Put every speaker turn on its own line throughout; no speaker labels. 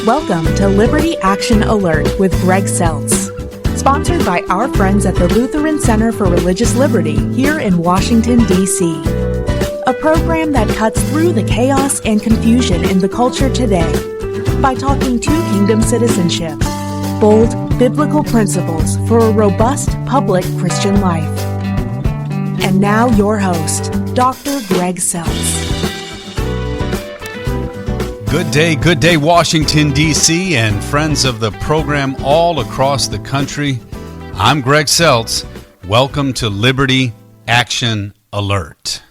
Welcome to Liberty Action Alert with Greg Seltz, sponsored by our friends at the Lutheran Center for Religious Liberty here in Washington, D.C. A program that cuts through the chaos and confusion in the culture today by talking to kingdom citizenship, bold biblical principles for a robust public Christian life. And now your host, Dr. Greg Seltz.
Good day, Washington, D.C., and friends of the program all across the country. I'm Greg Seltz. Welcome to Liberty Action Alert.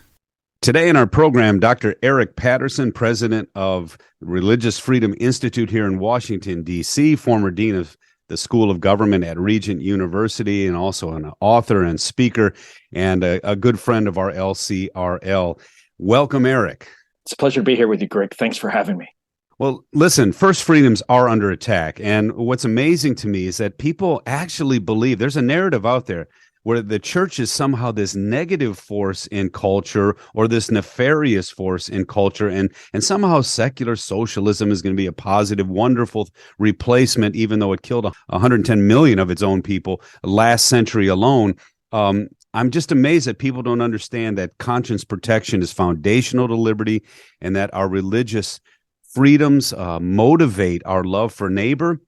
Today in our program, Dr. Eric Patterson, president of Religious Freedom Institute here in Washington, D.C., former dean of the School of Government at Regent University, and also an author and speaker, and a good friend of our LCRL. Welcome, Eric.
It's a pleasure to be here with you, Greg. Thanks for having me.
Well, listen, first freedoms are under attack. And what's amazing to me is that people actually believe there's a narrative out there where the church is somehow this negative force in culture or this nefarious force in culture. And somehow secular socialism is going to be a positive, wonderful replacement, even though it killed 110 million of its own people last century alone. I'm just amazed that people don't understand that conscience protection is foundational to liberty and that our religious freedoms motivate our love for neighbor,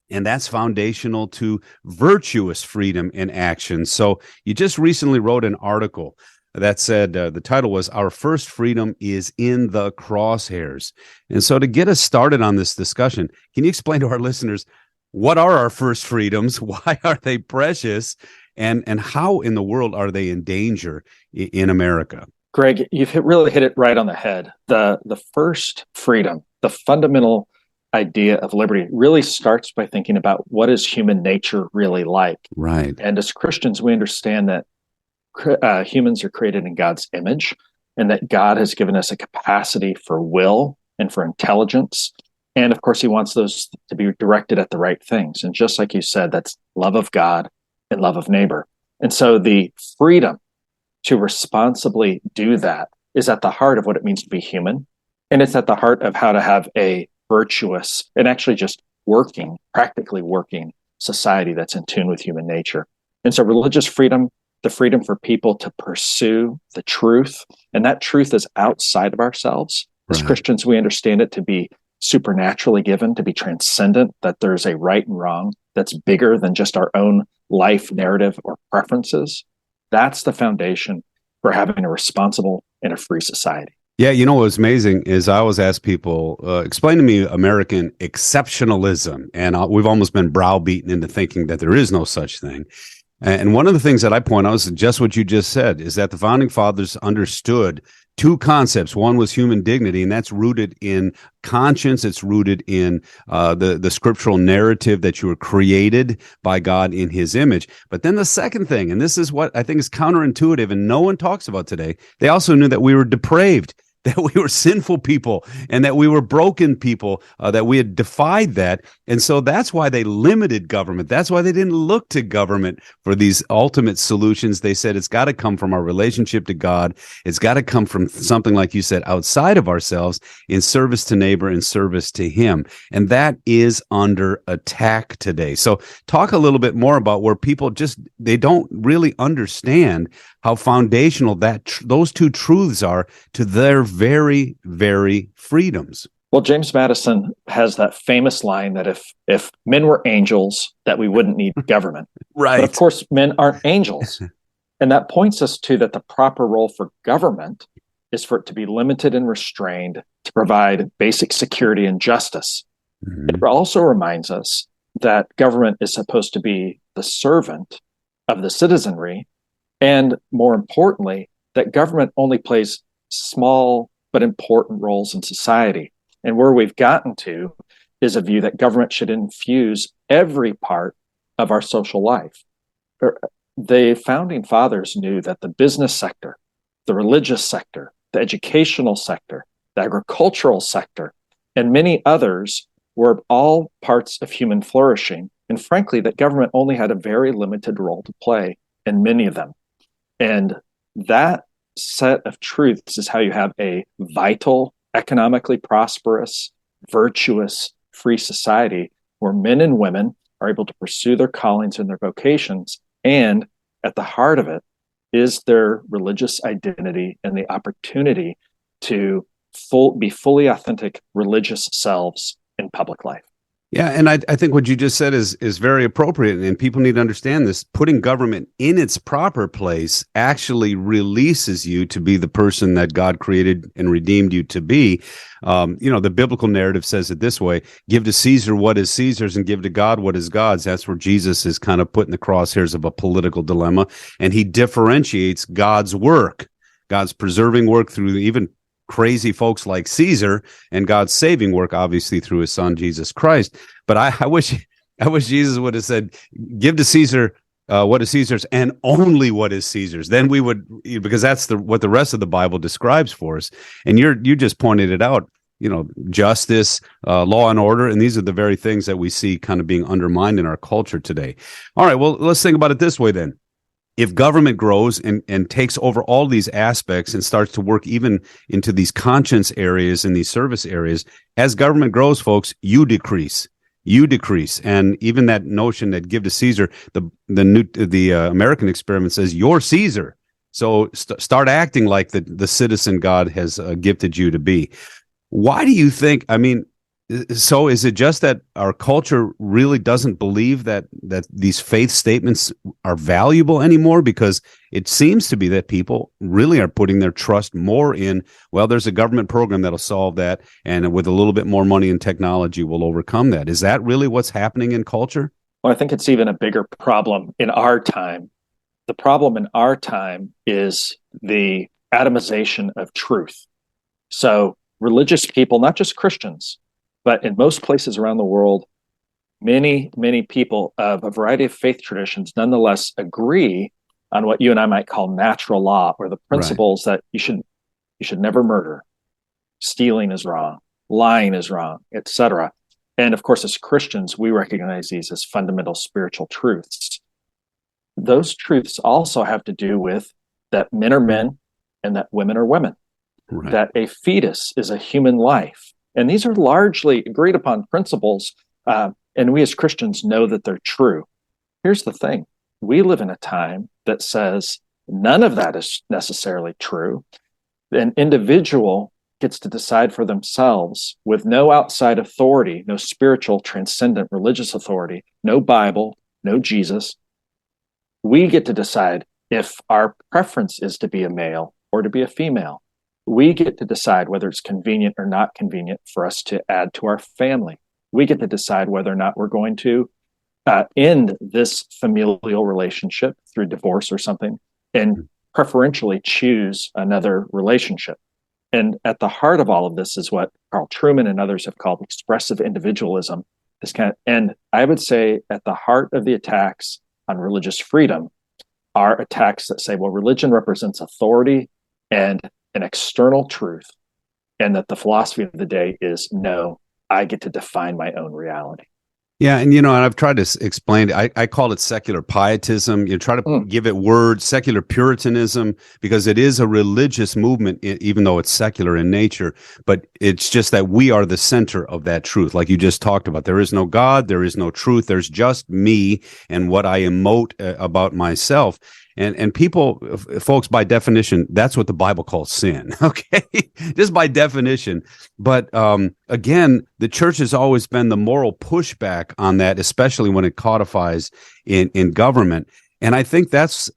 and that's foundational to virtuous freedom in action. So you just recently wrote an article that said, the title was, "Our First Freedom is in the Crosshairs." And so to get us started on this discussion, can you explain to our listeners, what are our first freedoms? Why are they precious? And how in the world are they in danger in America?
Greg, you've really hit it right on the head. The first freedom, the fundamental idea of liberty, really starts by thinking about what is human nature really like.
Right.
And as Christians, we understand that humans are created in God's image, and that God has given us a capacity for will and for intelligence. And of course, he wants those to be directed at the right things. And just like you said, that's love of God and love of neighbor. And so the freedom to responsibly do that is at the heart of what it means to be human. And it's at the heart of how to have a virtuous and actually just practically working society that's in tune with human nature. And so religious freedom, the freedom for people to pursue the truth, and that truth is outside of ourselves. As Christians, we understand it to be supernaturally given, to be transcendent, that there's a right and wrong that's bigger than just our own life narrative or preferences. That's the foundation for having a responsible and a free society.
Yeah, you know what's amazing is I always ask people, explain to me American exceptionalism. And we've almost been browbeaten into thinking that there is no such thing. And one of the things that I point out is just what you just said, is that the founding fathers understood two concepts. One was human dignity, and that's rooted in conscience. It's rooted in the scriptural narrative that you were created by God in his image. But then the second thing, and this is what I think is counterintuitive and no one talks about today, they also knew that we were depraved, that we were sinful people, and that we were broken people, that we had defied that. And so that's why they limited government. That's why they didn't look to government for these ultimate solutions. They said it's got to come from our relationship to God. It's got to come from something, like you said, outside of ourselves, in service to neighbor and service to him. And that is under attack today. So talk a little bit more about where people they don't really understand how foundational those two truths are to their very, very freedoms.
Well, James Madison has that famous line that if men were angels, that we wouldn't need government.
Right.
But of course, men aren't angels. And that points us to that the proper role for government is for it to be limited and restrained to provide basic security and justice. Mm-hmm. It also reminds us that government is supposed to be the servant of the citizenry. And more importantly, that government only plays small but important roles in society. And where we've gotten to is a view that government should infuse every part of our social life. The founding fathers knew that the business sector, the religious sector, the educational sector, the agricultural sector, and many others were all parts of human flourishing. And frankly, that government only had a very limited role to play in many of them. And that set of truths is how you have a vital, economically prosperous, virtuous, free society where men and women are able to pursue their callings and their vocations. And at the heart of it is their religious identity and the opportunity to be fully authentic religious selves in public life.
Yeah, and I think what you just said is very appropriate, and people need to understand this. Putting government in its proper place actually releases you to be the person that God created and redeemed you to be. The biblical narrative says it this way: give to Caesar what is Caesar's and give to God what is God's. That's where Jesus is kind of put in the crosshairs of a political dilemma, and he differentiates God's work, God's preserving work through even crazy folks like Caesar, and God's saving work, obviously, through his son, Jesus Christ. But I wish Jesus would have said, give to Caesar what is Caesar's and only what is Caesar's. Then we would, because that's what the rest of the Bible describes for us. And you just pointed it out, justice, law and order. And these are the very things that we see kind of being undermined in our culture today. All right, well, let's think about it this way then. If government grows and takes over all these aspects and starts to work even into these conscience areas and these service areas, as government grows, folks, you decrease. And even that notion that give to Caesar, the American experiment says you're Caesar. So start acting like the citizen God has gifted you to be. Why do you think, so is it just that our culture really doesn't believe that these faith statements are valuable anymore? Because it seems to be that people really are putting their trust more in, well, there's a government program that'll solve that, and with a little bit more money and technology, we'll overcome that. Is that really what's happening in culture?
Well, I think it's even a bigger problem in our time. The problem in our time is the atomization of truth. So religious people, not just Christians, but in most places around the world, many, many people of a variety of faith traditions nonetheless agree on what you and I might call natural law, or the principles that you should never murder, stealing is wrong, lying is wrong, etc. And of course, as Christians, we recognize these as fundamental spiritual truths. Those truths also have to do with that men are men and that women are women, that a fetus is a human life. And these are largely agreed upon principles, and we as Christians know that they're true. Here's the thing. We live in a time that says none of that is necessarily true. An individual gets to decide for themselves with no outside authority, no spiritual, transcendent religious authority, no Bible, no Jesus. We get to decide if our preference is to be a male or to be a female. We get to decide whether it's convenient or not convenient for us to add to our family. We get to decide whether or not we're going to end this familial relationship through divorce or something and preferentially choose another relationship. And at the heart of all of this is what Carl Trueman and others have called expressive individualism. And I would say at the heart of the attacks on religious freedom are attacks that say, well, religion represents authority and an external truth, and that the philosophy of the day is, no, I get to define my own reality.
Yeah, and I've tried to explain it. I call it secular pietism. You try to give it words, secular Puritanism, because it is a religious movement, even though it's secular in nature. But it's just that we are the center of that truth, like you just talked about. There is no God, there is no truth. There's just me and what I emote about myself. And people, folks, by definition, that's what the Bible calls sin, okay? Just by definition. But again, the church has always been the moral pushback on that, especially when it codifies in government. And I think that's,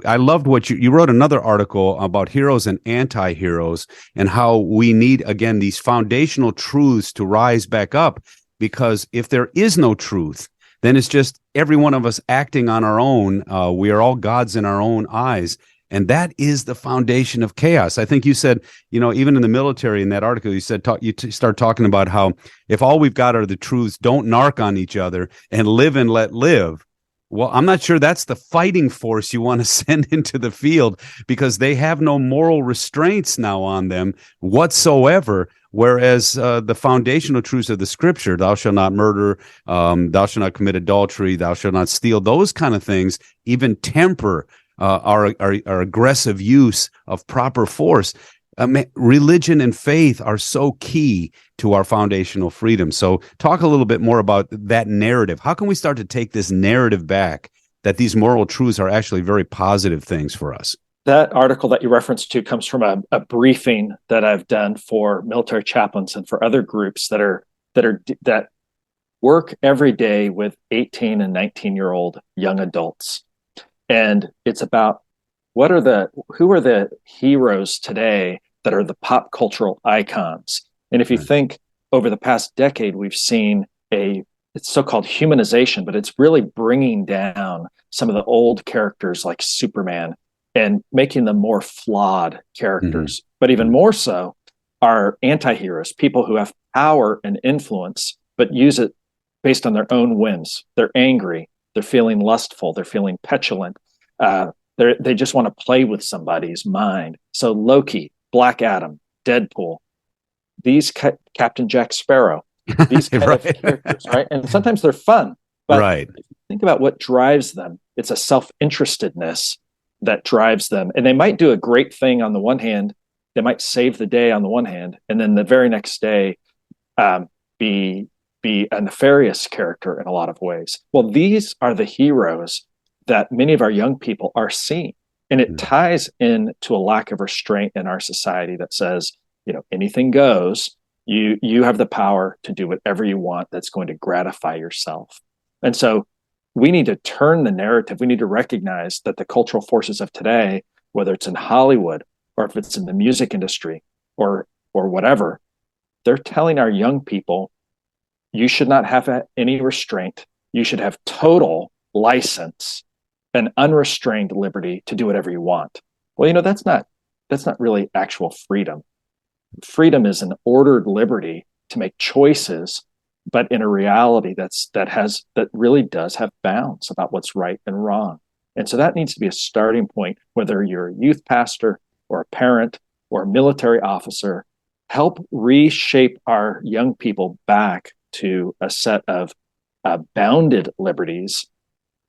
I loved what you wrote another article about heroes and anti-heroes and how we need, again, these foundational truths to rise back up, because if there is no truth, then it's just every one of us acting on our own. We are all gods in our own eyes. And that is the foundation of chaos. I think you said, even in the military, in that article, you said, start talking about how if all we've got are the truths, don't narc on each other and live and let live. Well, I'm not sure that's the fighting force you want to send into the field, because they have no moral restraints now on them whatsoever. Whereas the foundational truths of the scripture, thou shalt not murder, thou shalt not commit adultery, thou shalt not steal, those kind of things even temper our aggressive use of proper force. Religion and faith are so key to our foundational freedom. So talk a little bit more about that narrative. How can we start to take this narrative back that these moral truths are actually very positive things for us?
That article that you referenced to comes from a briefing that I've done for military chaplains and for other groups that work every day with 18 and 19-year-old young adults. And it's about who are the heroes today that are the pop cultural icons. And if you think over the past decade, we've seen it's so-called humanization, but it's really bringing down some of the old characters like Superman and making them more flawed characters. Mm-hmm. But even more so are anti-heroes, people who have power and influence, but use it based on their own whims. They're angry, they're feeling lustful, they're feeling petulant. They just want to play with somebody's mind. So Loki, Black Adam, Deadpool, these Captain Jack Sparrow, these kind of characters, right? And sometimes they're fun, but think about what drives them. It's a self-interestedness that drives them. And they might do a great thing on the one hand. They might save the day on the one hand, and then the very next day be a nefarious character in a lot of ways. Well, these are the heroes that many of our young people are seeing. And it ties into a lack of restraint in our society that says, anything goes. You have the power to do whatever you want that's going to gratify yourself. And so we need to turn the narrative. We need to recognize that the cultural forces of today, whether it's in Hollywood or if it's in the music industry or whatever, they're telling our young people, you should not have any restraint. You should have total license and unrestrained liberty to do whatever you want. Well, that's not really actual freedom. Freedom is an ordered liberty to make choices, but in a reality that really does have bounds about what's right and wrong. And so that needs to be a starting point, whether you're a youth pastor or a parent or a military officer. Help reshape our young people back to a set of bounded liberties.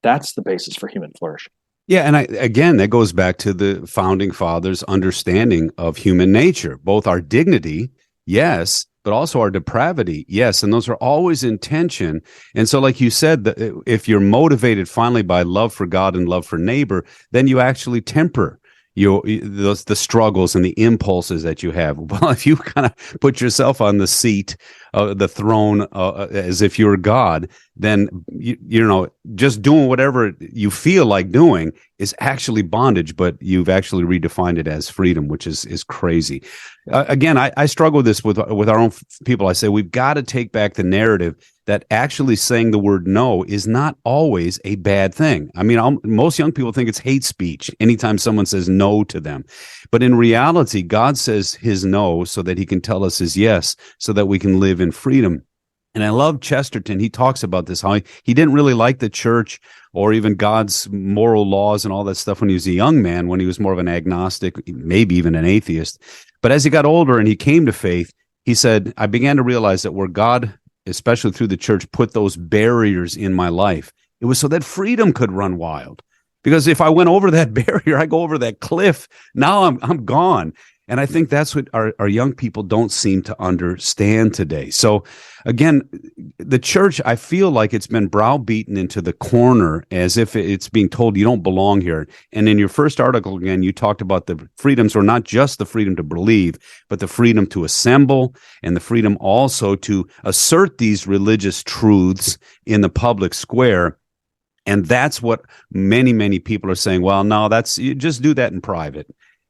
That's the basis for human flourishing.
Yeah, and again, that goes back to the founding fathers' understanding of human nature, both our dignity, yes, but also our depravity, yes, and those are always in tension. And so, like you said, if you're motivated finally by love for God and love for neighbor, then you actually temper the struggles and the impulses that you have. Well, if you kind of put yourself on the seat, the throne, as if you're God, then just doing whatever you feel like doing is actually bondage. But you've actually redefined it as freedom, which is crazy. Again, I struggle with this with our own people. I say we've got to take back the narrative that actually saying the word no is not always a bad thing. I mean, most young people think it's hate speech anytime someone says no to them. But in reality, God says his no so that he can tell us his yes, so that we can live in freedom. And I love Chesterton. He talks about this, how he didn't really like the church or even God's moral laws and all that stuff when he was a young man, when he was more of an agnostic, maybe even an atheist. But as he got older and he came to faith, he said, I began to realize that where God, especially through the church, put those barriers in my life, it was so that freedom could run wild. Because if I went over that barrier, I go over that cliff, now I'm gone. And I think that's what our young people don't seem to understand today. So again, the church, I feel like it's been browbeaten into the corner as if it's being told you don't belong here. And in your first article, again, you talked about the freedoms, or not just the freedom to believe, but the freedom to assemble and the freedom also to assert these religious truths in the public square. And that's what many, many people are saying, well, no, you just do that in private.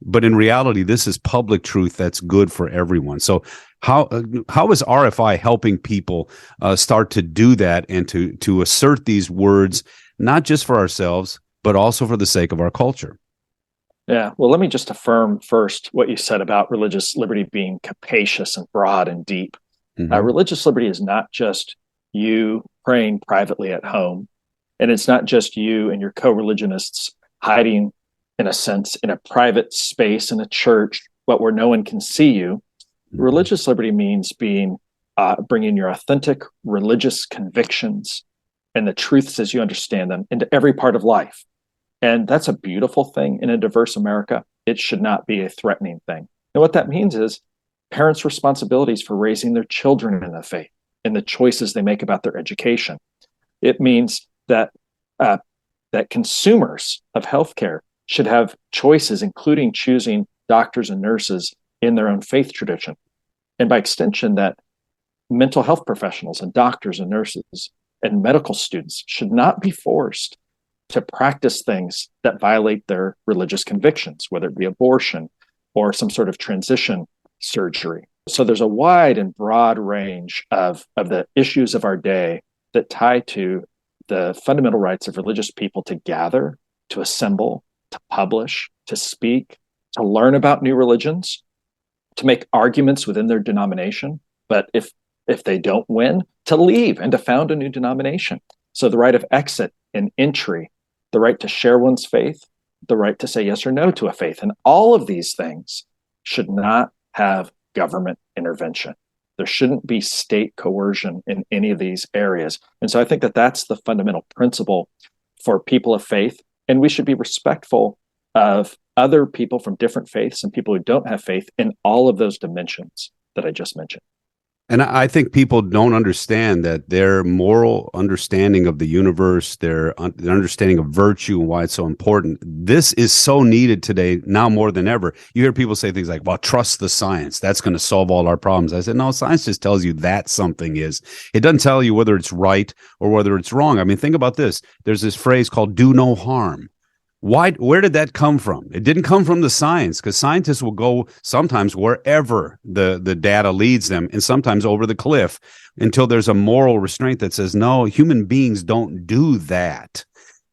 But in reality, this is public truth that's good for everyone. So how is RFI helping people start to do that and to assert these words, not just for ourselves, but also for the sake of our culture?
Yeah, well, let me just affirm first what you said about religious liberty being capacious and broad and deep. Mm-hmm. Religious liberty is not just you praying privately at home, and it's not just you and your co-religionists hiding, in a sense, in a private space in a church, but where no one can see you. Religious liberty means bringing your authentic religious convictions and the truths as you understand them into every part of life. And that's a beautiful thing in a diverse America. It should not be a threatening thing. And what that means is parents' responsibilities for raising their children in the faith and the choices they make about their education. It means that that consumers of healthcare should have choices, including choosing doctors and nurses in their own faith tradition. And by extension, that mental health professionals and doctors and nurses and medical students should not be forced to practice things that violate their religious convictions, whether it be abortion or some sort of transition surgery. So there's a wide and broad range of the issues of our day that tie to the fundamental rights of religious people to gather, to assemble, to publish, to speak, to learn about new religions, to make arguments within their denomination. But if they don't win, to leave and to found a new denomination. So the right of exit and entry, the right to share one's faith, the right to say yes or no to a faith. And all of these things should not have government intervention. There shouldn't be state coercion in any of these areas. And so I think that that's the fundamental principle for people of faith. And we should be respectful of other people from different faiths and people who don't have faith in all of those dimensions that I just mentioned.
And I think people don't understand that their moral understanding of the universe, their understanding of virtue and why it's so important. This is so needed today, now more than ever. You hear people say things like, well, trust the science. That's going to solve all our problems. I said, no, science just tells you that something is. It doesn't tell you whether it's right or whether it's wrong. I mean, think about this. There's this phrase called do no harm. Where did that come from? It didn't come from the science, because scientists will go sometimes wherever the data leads them, and sometimes over the cliff, until there's a moral restraint that says, no, human beings don't do that.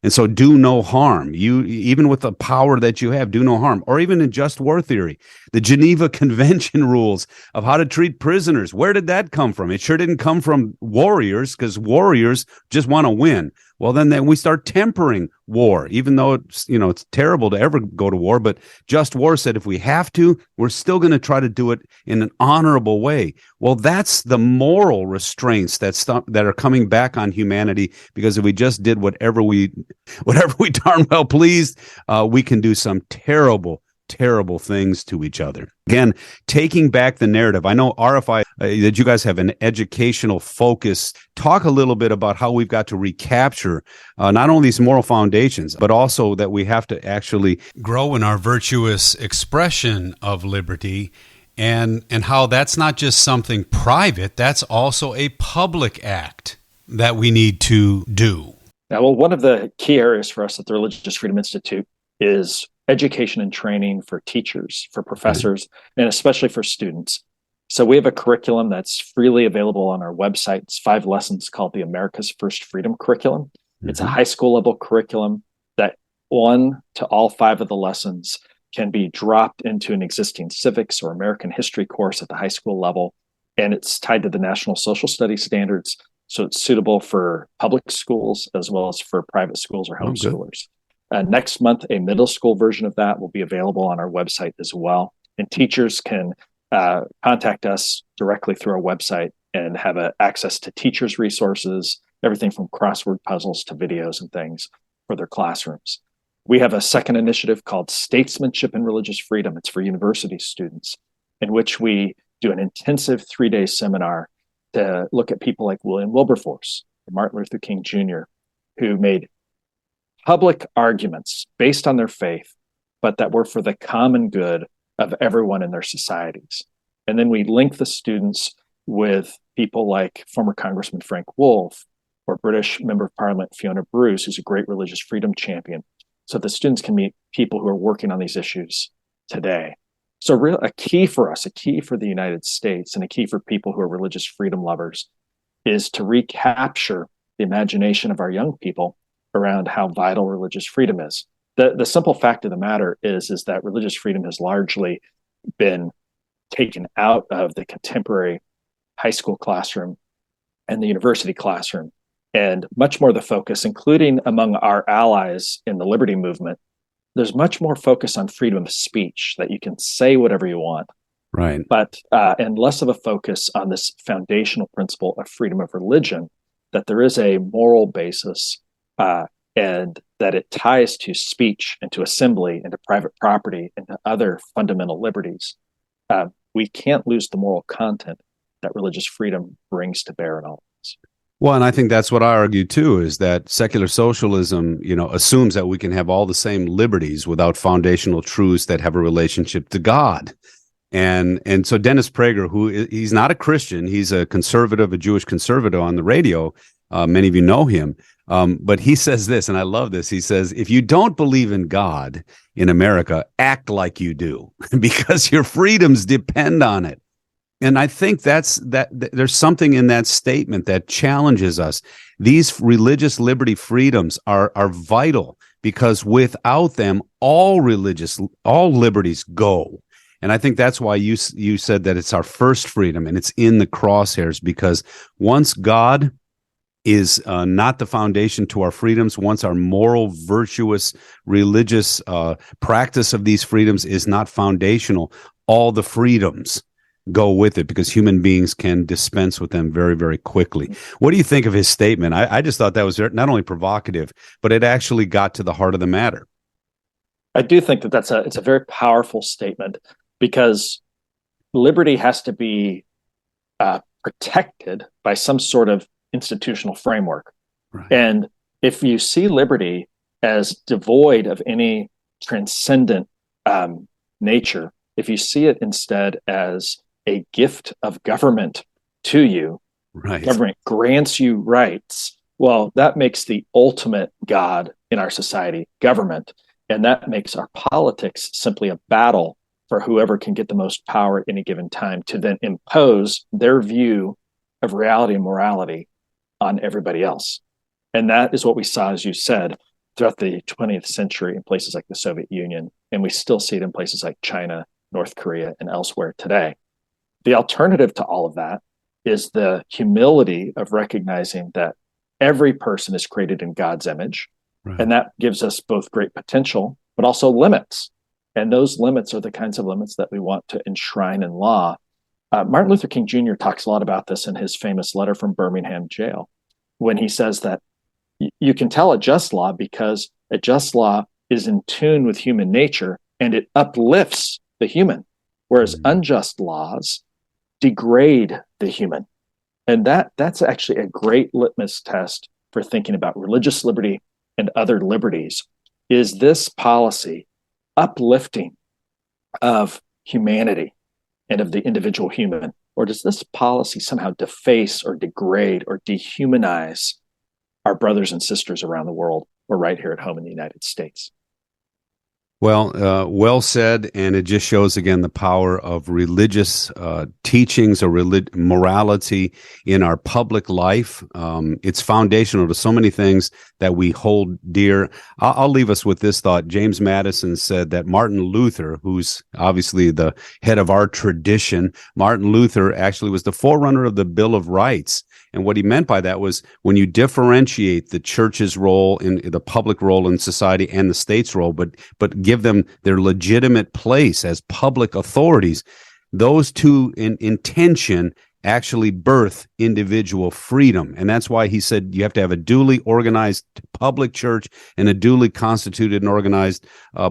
And so do no harm. You, even with the power that you have, do no harm. Or even in just war theory, the Geneva Convention rules of how to treat prisoners. Where did that come from? It sure didn't come from warriors, because warriors just want to win. Well, then we start tempering war, even though it's terrible to ever go to war. But Just War said if we have to, we're still going to try to do it in an honorable way. Well, that's the moral restraints that are coming back on humanity, because if we just did whatever we darn well pleased, we can do some terrible things to each other. Again, taking back the narrative. I know, RFI, that you guys have an educational focus. Talk a little bit about how we've got to recapture not only these moral foundations, but also that we have to actually grow in our virtuous expression of liberty, and how that's not just something private, that's also a public act that we need to do.
Now, well, one of the key areas for us at the Religious Freedom Institute is education and training for teachers, for professors, and especially for students. So we have a curriculum that's freely available on our website. It's 5 lessons called the America's First Freedom Curriculum. Mm-hmm. It's a high school level curriculum that 1 to all 5 of the lessons can be dropped into an existing civics or American history course at the high school level. And it's tied to the National Social Studies standards. So it's suitable for public schools as well as for private schools or homeschoolers. Next month, a middle school version of that will be available on our website as well. And teachers can contact us directly through our website and have access to teachers' resources, everything from crossword puzzles to videos and things for their classrooms. We have a second initiative called Statesmanship and Religious Freedom. It's for university students, in which we do an intensive 3-day seminar to look at people like William Wilberforce, Martin Luther King Jr., who made public arguments based on their faith, but that were for the common good of everyone in their societies. And then we link the students with people like former Congressman Frank Wolf or British Member of Parliament Fiona Bruce, who's a great religious freedom champion. So the students can meet people who are working on these issues today. So a key for us, a key for the United States, and a key for people who are religious freedom lovers is to recapture the imagination of our young people around how vital religious freedom is. The simple fact of the matter is that religious freedom has largely been taken out of the contemporary high school classroom and the university classroom, and much more the focus, including among our allies in the liberty movement, there's much more focus on freedom of speech, that you can say whatever you want,
right?
But and less of a focus on this foundational principle of freedom of religion, that there is a moral basis, and that it ties to speech and to assembly and to private property and to other fundamental liberties. we can't lose the moral content that religious freedom brings to bear in all of this.
Well, and I think that's what I argue too, is that secular socialism, assumes that we can have all the same liberties without foundational truths that have a relationship to God. And so Dennis Prager, he's not a Christian, he's a conservative, a Jewish conservative on the radio. Many of you know him. But he says this, and I love this. He says, if you don't believe in God in America, act like you do, because your freedoms depend on it. And I think that there's something in that statement that challenges us. These religious liberty freedoms are vital, because without them, all liberties go. And I think that's why you said that it's our first freedom, and it's in the crosshairs, because once God is not the foundation to our freedoms, once our moral, virtuous, religious practice of these freedoms is not foundational, all the freedoms go with it, because human beings can dispense with them very, very quickly. What do you think of his statement? I just thought that was not only provocative, but it actually got to the heart of the matter.
I do think that it's a very powerful statement, because liberty has to be protected by some sort of institutional framework.
Right.
And if you see liberty as devoid of any transcendent nature, if you see it instead as a gift of government to you,
right,
government grants you rights, well, that makes the ultimate God in our society government. And that makes our politics simply a battle for whoever can get the most power at any given time to then impose their view of reality and morality on everybody else. And that is what we saw, as you said, throughout the 20th century in places like the Soviet Union. And we still see it in places like China, North Korea, and elsewhere today. The alternative to all of that is the humility of recognizing that every person is created in God's image.
right,
And that gives us both great potential, but also limits. And those limits are the kinds of limits that we want to enshrine in law. Martin Luther King Jr. talks a lot about this in his famous letter from Birmingham jail, when he says that you can tell a just law because a just law is in tune with human nature and it uplifts the human, whereas unjust laws degrade the human. And that's actually a great litmus test for thinking about religious liberty and other liberties. Is this policy uplifting of humanity and of the individual human, or does this policy somehow deface or degrade or dehumanize our brothers and sisters around the world, or right here at home in the United States?
Well, well said, and it just shows again the power of religious teachings or morality in our public life. It's foundational to so many things that we hold dear. I'll leave us with this thought. James Madison said that Martin Luther, who's obviously the head of our tradition, Martin Luther actually was the forerunner of the Bill of Rights. And what he meant by that was when you differentiate the church's role in the public role in society and the state's role, but give them their legitimate place as public authorities, those two in tension actually birth individual freedom. And that's why he said you have to have a duly organized public church and a duly constituted and organized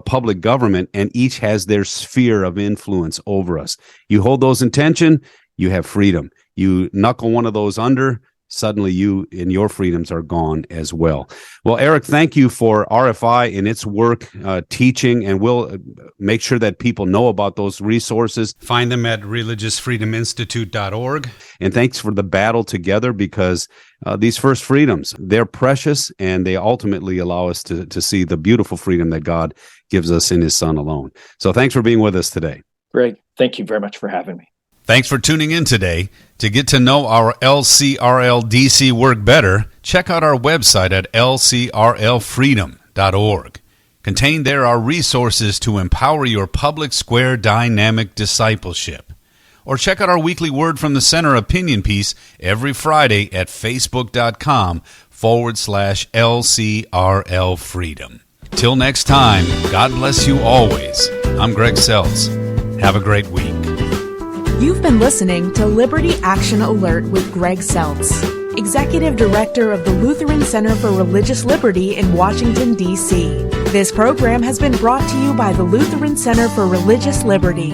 public government, and each has their sphere of influence over us. You hold those in tension, you have freedom. You knuckle one of those under, suddenly you and your freedoms are gone as well. Well, Eric, thank you for RFI and its work teaching, and we'll make sure that people know about those resources. Find them at religiousfreedominstitute.org. And thanks for the battle together, because these first freedoms, they're precious, and they ultimately allow us to see the beautiful freedom that God gives us in his Son alone. So thanks for being with us today.
Greg, thank you very much for having me.
Thanks for tuning in today. To get to know our LCRLDC work better, check out our website at lcrlfreedom.org. Contained there are resources to empower your public square dynamic discipleship. Or check out our weekly Word from the Center opinion piece every Friday at facebook.com/LCRLfreedom. Till next time, God bless you always. I'm Greg Seltz. Have a great week.
You've been listening to Liberty Action Alert with Greg Seltz, Executive Director of the Lutheran Center for Religious Liberty in Washington, D.C. This program has been brought to you by the Lutheran Center for Religious Liberty.